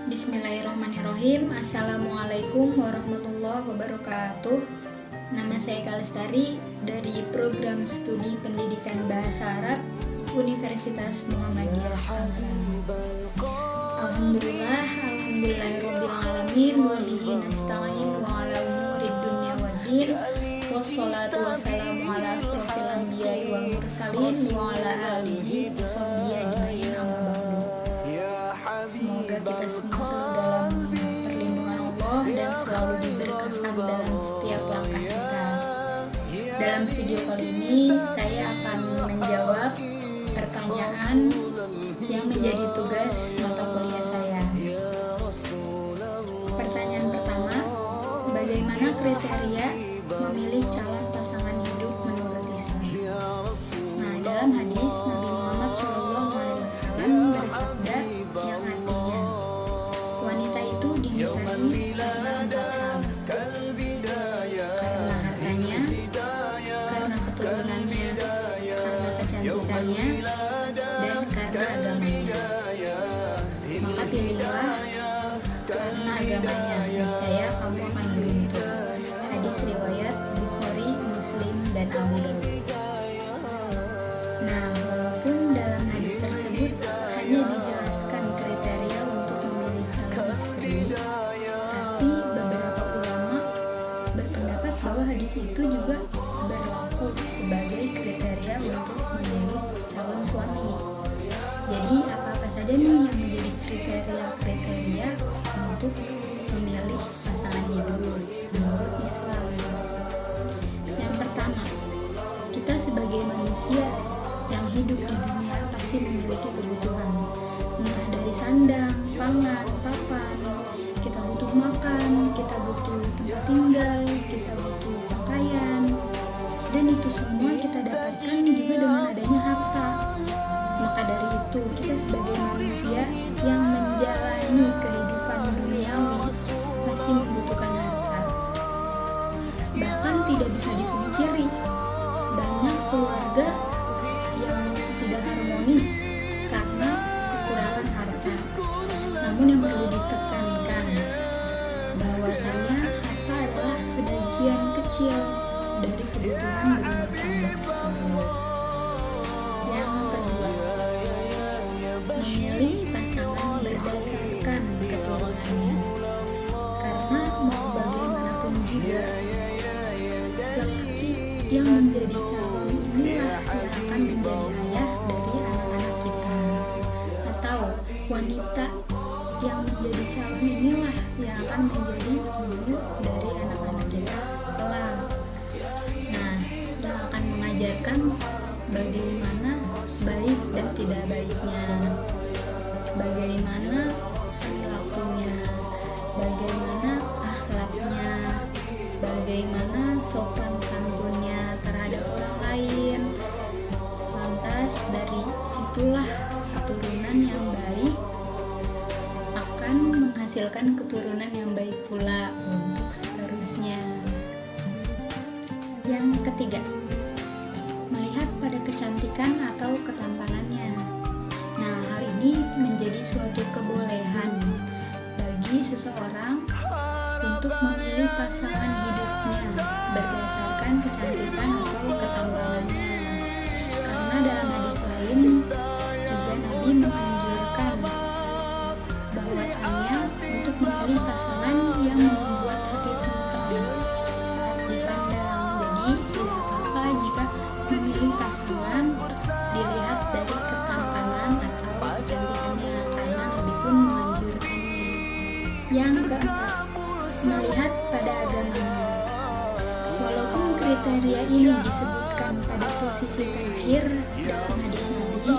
Bismillahirrahmanirrahim. Assalamualaikum warahmatullahi wabarakatuh. Nama saya Kalestari dari Program Studi Pendidikan Bahasa Arab Universitas Muhammadiyah Tangerang. Alhamdulillahirrahmanirrahim. Wa bihi nasta'in wa ala umurid dunya waddin. Wassalatu wassalamu ala asrofil anbiya'i wal mursalin wa ala alihi wa sahbihi ajma'in amma ba'du. Semoga kita semua selalu dalam perlindungan Allah dan selalu diberkahi dalam setiap langkah kita. Dalam video kali ini saya akan menjawab pertanyaan yang menjadi tugas mata kuliah saya. Pertanyaan pertama, bagaimana kriteria memilih calon pasangan hidup menurut Islam? Nah, dalam hadis Nabi Muhammad SAW bersabda yang artinya, wanita itu dinikahi karena 4 hal: karena hartanya, karena keturunannya, karena kecantikannya, dan karena agamanya. Maka pilihlah karena agamanya, niscaya kamu akan beruntung. Hadis riwayat Bukhari, Muslim, dan Abu Daud. Nah, walaupun dalam hadis tersebut hanya dijelaskan kriteria untuk memilih calon istri, tapi beberapa ulama berpendapat bahwa hadis itu juga berlaku sebagai kriteria untuk memilih calon suami. Jadi apa-apa saja nih yang menjadi kriteria untuk memilih pasangan hidup menurut Islam? Yang pertama, kita sebagai manusia yang hidup di dunia pasti memiliki kebutuhan, entah dari sandang, pangan, papan. Kita butuh makan, kita butuh tempat tinggal, kita butuh pakaian, dan itu semua kita dapatkan juga dengan adanya harta. Maka dari itu, kita sebagai manusia yang menjalani kehidupan duniawi pasti membutuhkan harta. Bahkan tidak bisa dipungkiri, banyak keluarga yang tidak harmonis karena kekurangan harta. Namun yang perlu ditekankan bahwasanya harta adalah sebagian kecil dari kebutuhan berumah tangga tersebut. Yang kedua, memilih pasangan berdasarkan keturunannya, karena mau bagaimanapun juga lelaki yang menjadi calon inilah yang akan menjadi ayah dari anak-anak kita, atau wanita yang menjadi calon inilah yang akan menjadi ibu dari anak-anak kita kelak. Nah, yang akan mengajarkan bagaimana baik dan tidak baiknya, bagaimana perilakunya, bagaimana akhlaknya, bagaimana sopan santunnya terhadap orang lain. Lantas dari situlah keturunan yang baik akan menghasilkan keturunan yang baik pula untuk seterusnya. Yang ketiga, melihat pada kecantikan atau ketampanannya. Nah, hal ini menjadi suatu kebolehan bagi seseorang untuk memilih pasangan hidupnya berdasarkan kecantikan atau ketampanannya. Karena dalam hadis lain juga Nabi menganjurkan bahwasannya untuk memilih pasangan yang membuat hati tentram saat dipandang. Jadi tidak apa-apa jika memilih pasangan dilihat dari ketampanan atau kecantikannya, karena Nabi pun menganjurkannya. Yang keempat, melihat pada agamanya. Walaupun kriteria ini disebutkan pada posisi terakhir dalam hadis Nabi,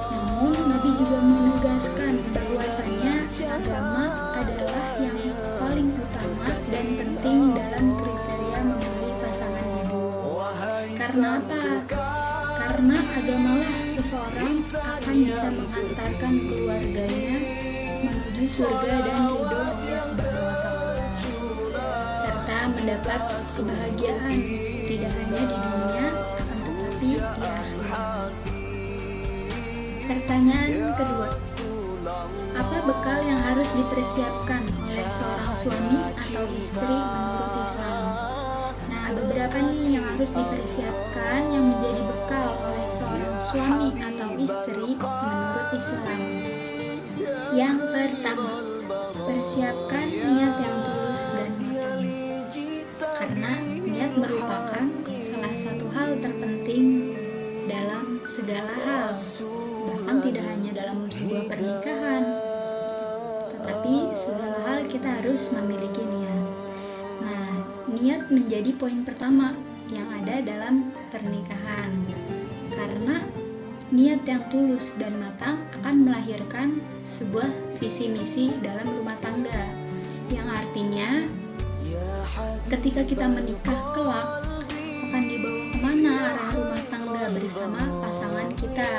namun Nabi juga menegaskan bahwasannya agama adalah yang paling utama dan penting dalam kriteria memilih pasangan hidup. Karena apa? Karena agamalah seseorang akan bisa mengantarkan keluarganya menuju surga dan ridho Allah Subhanahu wa Ta'ala, serta mendapat kebahagiaan tidak hanya di dunia akan tetapi di akhirat. Pertanyaan kedua, apa bekal yang harus dipersiapkan oleh seorang suami atau istri menurut Islam. Nah, beberapa nih yang harus dipersiapkan yang menjadi bekal oleh seorang suami atau istri menurut Islam. Yang pertama, persiapkan niat yang tulus dan matang. Karena niat merupakan salah satu hal terpenting dalam segala hal, bahkan tidak hanya dalam sebuah pernikahan, tetapi segala hal kita harus memiliki niat. Nah, niat menjadi poin pertama yang ada dalam pernikahan, karena niat yang tulus dan matang akan melahirkan sebuah visi misi dalam rumah tangga, yang artinya ketika kita menikah kelak akan dibawa kemana arah rumah tangga bersama pasangan kita.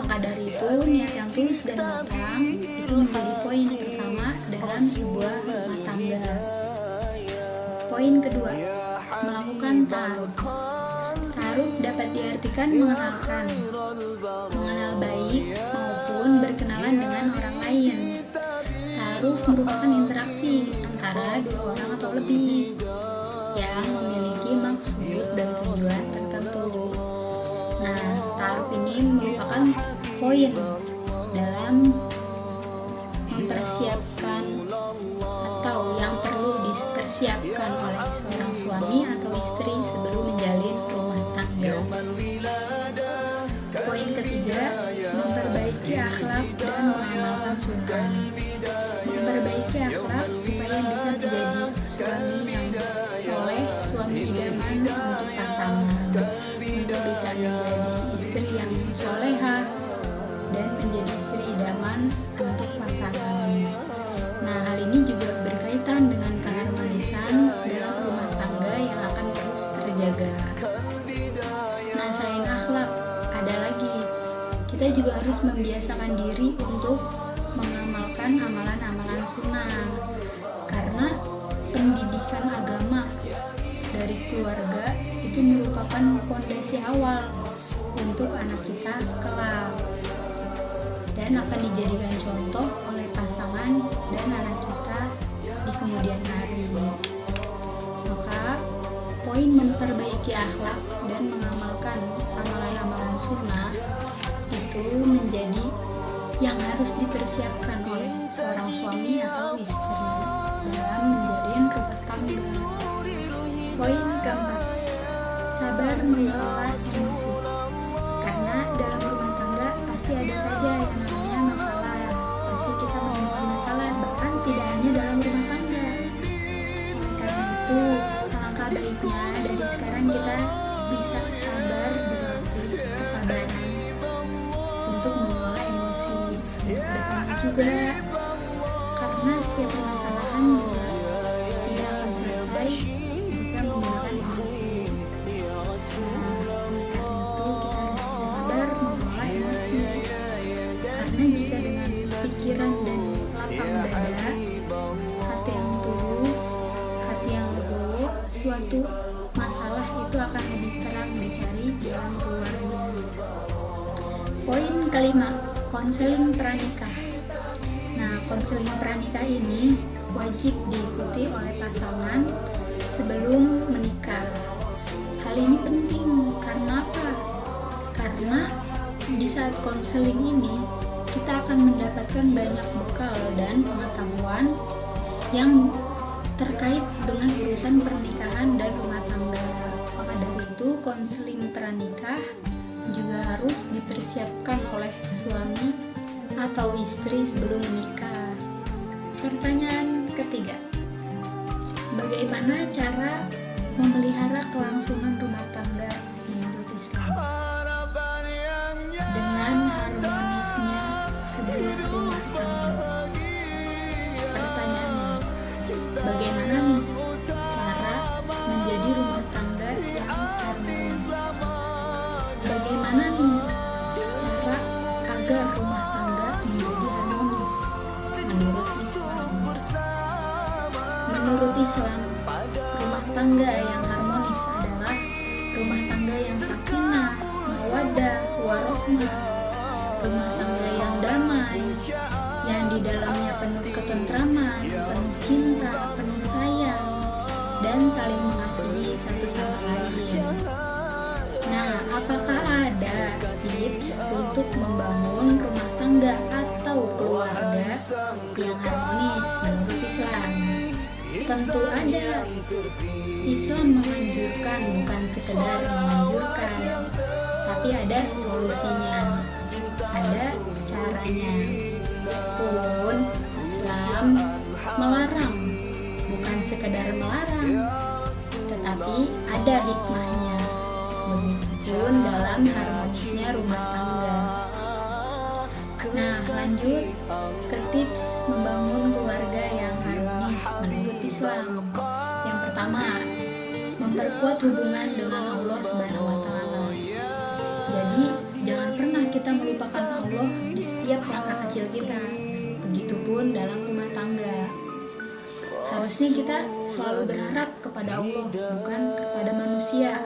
Maka dari itu, niat yang tulus dan matang itu menjadi poin pertama dalam sebuah rumah tangga. Poin kedua, melakukan ta'aruf. Ta'aruf dapat diartikan mengenalkan, mengenal baik maupun berkenalan dengan orang lain. Ta'aruf merupakan interaksi antara dua orang atau lebih yang memiliki maksud dan tujuan tertentu. Nah, ta'aruf ini merupakan poin dalam mempersiapkan atau yang perlu dipersiapkan oleh seorang suami atau istri sebelum menjalin rumah tangga. Poin ketiga, memperbaiki akhlak dan mengamalkan sunnah. Memperbaiki akhlak supaya bisa menjadi suami yang soleh, suami idaman untuk pasangan, untuk bisa menjadi istri yang solehah dan menjadi istri idaman untuk pasangan. Nah, hal ini juga berkaitan dengan keharmonisan dalam rumah tangga yang akan terus terjaga. Nah, selain akhlak, ada lagi, kita juga harus membiasakan diri untuk mengamalkan amalan-amalan sunnah, karena pendidikan agama dari keluarga itu merupakan fondasi awal untuk anak kita kelak dan akan dijadikan contoh oleh pasangan dan anak kita di kemudian hari. Maka poin memperbaiki akhlak dan mengamalkan amalan-amalan sunnah itu menjadi yang harus dipersiapkan oleh seorang suami atau istri dalam menjalin rumah tangga. Poin keempat, sabar mengelola emosi. Karena dalam rumah tangga pasti ada saja yang namanya masalah. Pasti kita menemukan masalah, bahkan tidak hanya dalam rumah tangga. Oleh karena itu, alangkah baiknya dari sekarang kita bisa sabar, berlatih kesabaran untuk mengelola emosi. Kedepannya juga, karena setiap permasalahan juga tidak akan selesai jika menggunakan emosi. Oleh karena itu kita harus sabar mengelola emosi, karena jika dengan pikiran dan lapang dada, hati yang tulus, hati yang legowo, suatu masalah itu akan lebih terang dicari jalan keluarnya. Poin kelima, konseling pranikah. Nah, konseling pranikah ini wajib diikuti oleh pasangan sebelum menikah. Hal ini penting karena apa? Karena di saat konseling ini kita akan mendapatkan banyak bekal dan pengetahuan yang terkait dengan urusan pernikahan dan rumah tangga. Maka dari itu, konseling pranikah juga harus dipersiapkan oleh suami atau istri sebelum menikah. Pertanyaan ketiga, bagaimana cara memelihara kelangsungan rumah tangga menurut Islam dengan harmonisnya sebuah rumah tangga? Pertanyaannya, bagaimana nih cara menjadi rumah tangga yang harmonis? Bagaimana nih cara agar rumah tangga menjadi harmonis menurut Islam? Menurut Islam, rumah tangga yang harmonis adalah rumah tangga yang sakinah, mawaddah, warohmah, rumah tangga yang damai, yang di dalamnya penuh ketentraman, penuh cinta, penuh sayang, dan saling mengasihi satu sama lain. Nah, apakah ada tips untuk membangun rumah tangga atau keluarga yang harmonis menurut Islam? Tentu ada. Islam menganjurkan, bukan sekedar menganjurkan, tapi ada solusinya, ada caranya. Pun Islam melarang, bukan sekedar melarang, tetapi ada hikmahnya. Begitupun dalam harmonisnya rumah tangga. Nah, lanjut ke tips membangun keluarga yang harmonis menurut Islam. Yang pertama, memperkuat hubungan dengan Allah Subhanahu wa Ta'ala. Jadi, jangan pernah kita melupakan Allah di setiap langkah kecil kita. Begitupun dalam rumah tangga. Harusnya kita selalu berharap kepada Allah, bukan kepada manusia.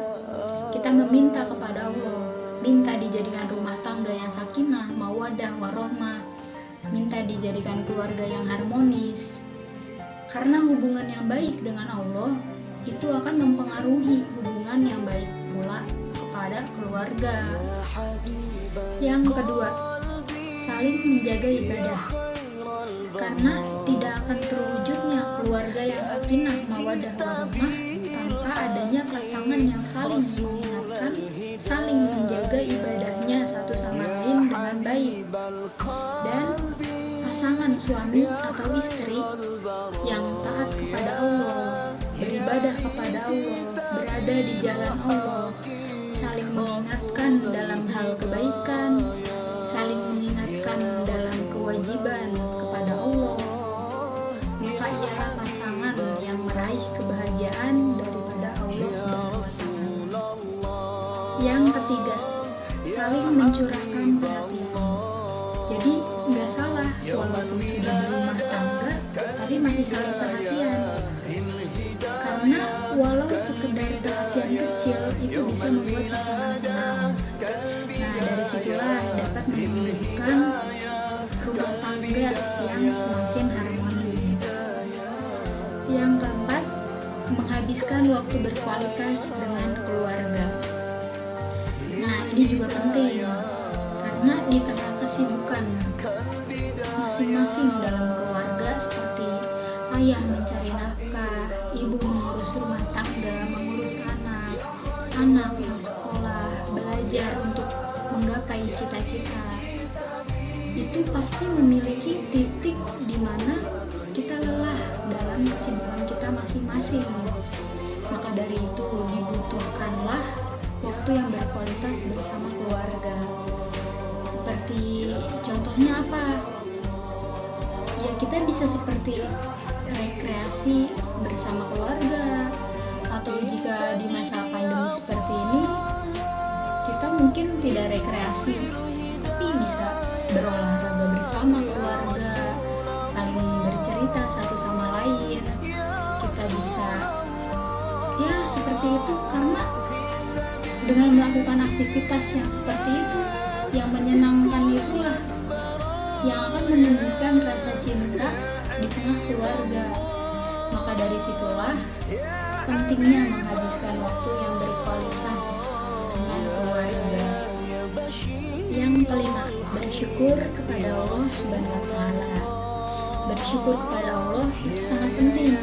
Kita meminta kepada Allah, minta dijadikan rumah tangga yang sakinah, mawaddah, warohmah, minta dijadikan keluarga yang harmonis. Karena hubungan yang baik dengan Allah itu akan mempengaruhi hubungan yang baik pula kepada keluarga. Yang kedua, saling menjaga ibadah. Karena tidak akan terwujudnya keluarga yang sakinah, mawaddah, warohmah tanpa adanya pasangan yang saling mengingatkan, saling menjaga ibadahnya satu sama lain dengan baik. Dan pasangan suami atau istri yang taat kepada Allah, beribadah kepada Allah, berada di jalan Allah, saling mengingatkan dalam hal kebaikan, saling mengingatkan dalam kewajiban kepada Allah, maka ialah pasangan yang meraih kebahagiaan daripada Allah Subhanahu wa Ta'ala. Yang ketiga, saling mencurahkan perhatian. Jadi nggak salah walaupun sudah berumah tangga tapi masih saling perhatian. Karena walau sekedar perhatian kecil itu bisa membuat pasangan senang. Nah, dari situlah dapat menumbuhkan rumah tangga yang semakin harmonis. Yang keempat, menghabiskan waktu berkualitas dengan keluarga. Nah, ini juga penting karena di tengah kesibukan masing-masing dalam keluarga seperti ayah mencari nafkah, ibu mengurus rumah tangga, mengurus anak, anak yang sekolah, belajar untuk menggapai cita-cita, itu pasti memiliki titik di mana kita lelah dalam kesibukan kita masing-masing. Maka dari itu dibutuhkanlah waktu yang berkualitas bersama keluarga. Seperti contohnya apa? Ya, kita bisa seperti rekreasi bersama keluarga, atau jika di masa pandemi seperti ini kita mungkin tidak rekreasi tapi bisa berolahraga bersama keluarga, saling bercerita satu sama lain. Kita bisa ya seperti itu, karena dengan melakukan aktivitas yang seperti itu, yang menyenangkan itulah yang akan menumbuhkan rasa cinta di tengah keluarga. Maka dari situlah pentingnya menghabiskan waktu yang berkualitas dengan keluarga. Yang kelima, bersyukur kepada Allah Subhanahu wa Ta'ala. Bersyukur kepada Allah itu sangat penting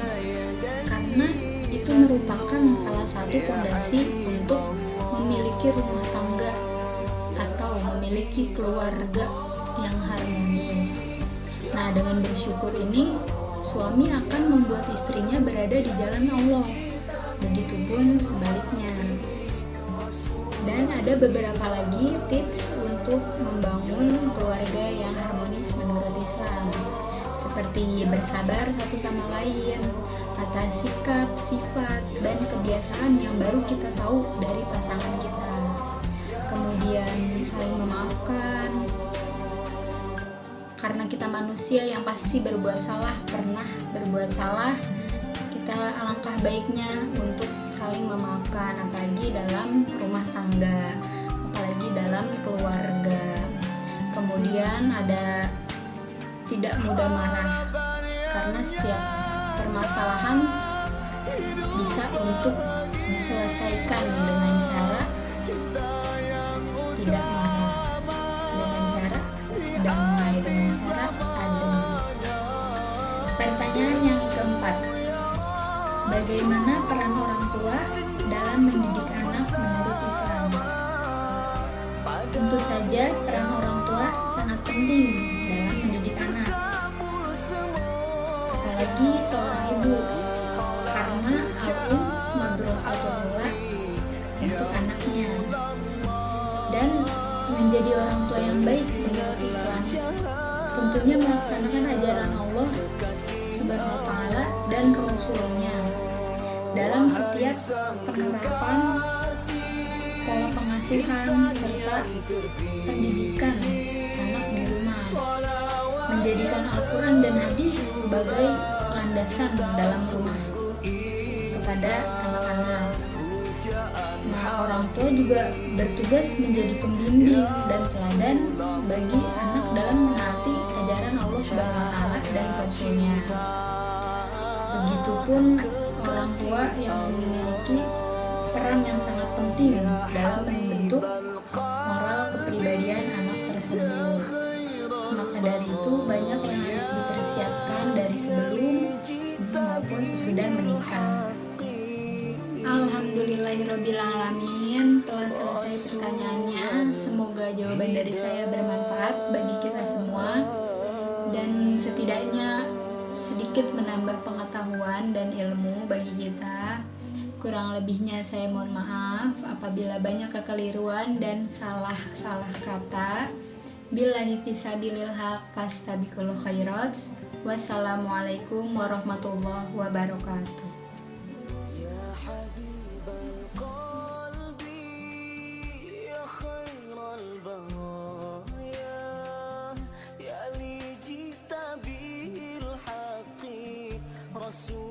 karena itu merupakan salah satu fondasi untuk memiliki rumah tangga atau memiliki keluarga yang harmonis. Nah, dengan bersyukur ini suami akan membuat istrinya berada di jalan Allah. Begitupun sebaliknya. Dan ada beberapa lagi tips untuk membangun keluarga yang harmonis menurut Islam, seperti bersabar satu sama lain atas sikap, sifat, dan kebiasaan yang baru kita tahu dari pasangan kita. Kemudian saling memaafkan, karena kita manusia yang pasti berbuat salah, pernah berbuat salah. Kita alangkah baiknya untuk saling memaafkan, apalagi dalam rumah tangga, apalagi dalam keluarga. Kemudian ada tidak mudah marah, karena setiap permasalahan bisa untuk diselesaikan dengan cara tidak marah, dengan cara damai, dengan cara adem. Pertanyaan yang keempat, bagaimana peran orang tua dalam mendidik anak menurut Islam? Tentu saja peran orang tua sangat penting dalam mendidik anak, apalagi seorang ibu, karena al-um madrasatul aula untuk anaknya. Dan menjadi orang tua yang baik menurut Islam tentunya melaksanakan ajaran Allah Subhanahu wa Ta'ala dan Rasulnya dalam setiap penerapan pola pengasuhan serta pendidikan anak di rumah, menjadikan Al-Quran dan hadis sebagai landasan dalam rumah kepada anak-anak. Nah, orang tua juga bertugas menjadi pembimbing dan teladan bagi anak dalam menaati ajaran Allah Subhanahu wa Ta'ala dan Rasulnya. Begitupun orang tua yang memiliki peran yang sangat penting dalam membentuk moral kepribadian anak tersebut. Maka dari itu banyak yang harus dipersiapkan dari sebelum maupun sesudah menikah. Alhamdulillahirrabbilalamin, telah selesai pertanyaannya. Semoga jawaban dari saya bermanfaat bagi kita semua dan setidaknya sedikit menambah pengetahuan dan ilmu bagi kita. Kurang lebihnya saya mohon maaf apabila banyak kekeliruan dan salah kata. Billahi fisabilil haq fastabiqul khairat. Wassalamualaikum warahmatullahi wabarakatuh. رسول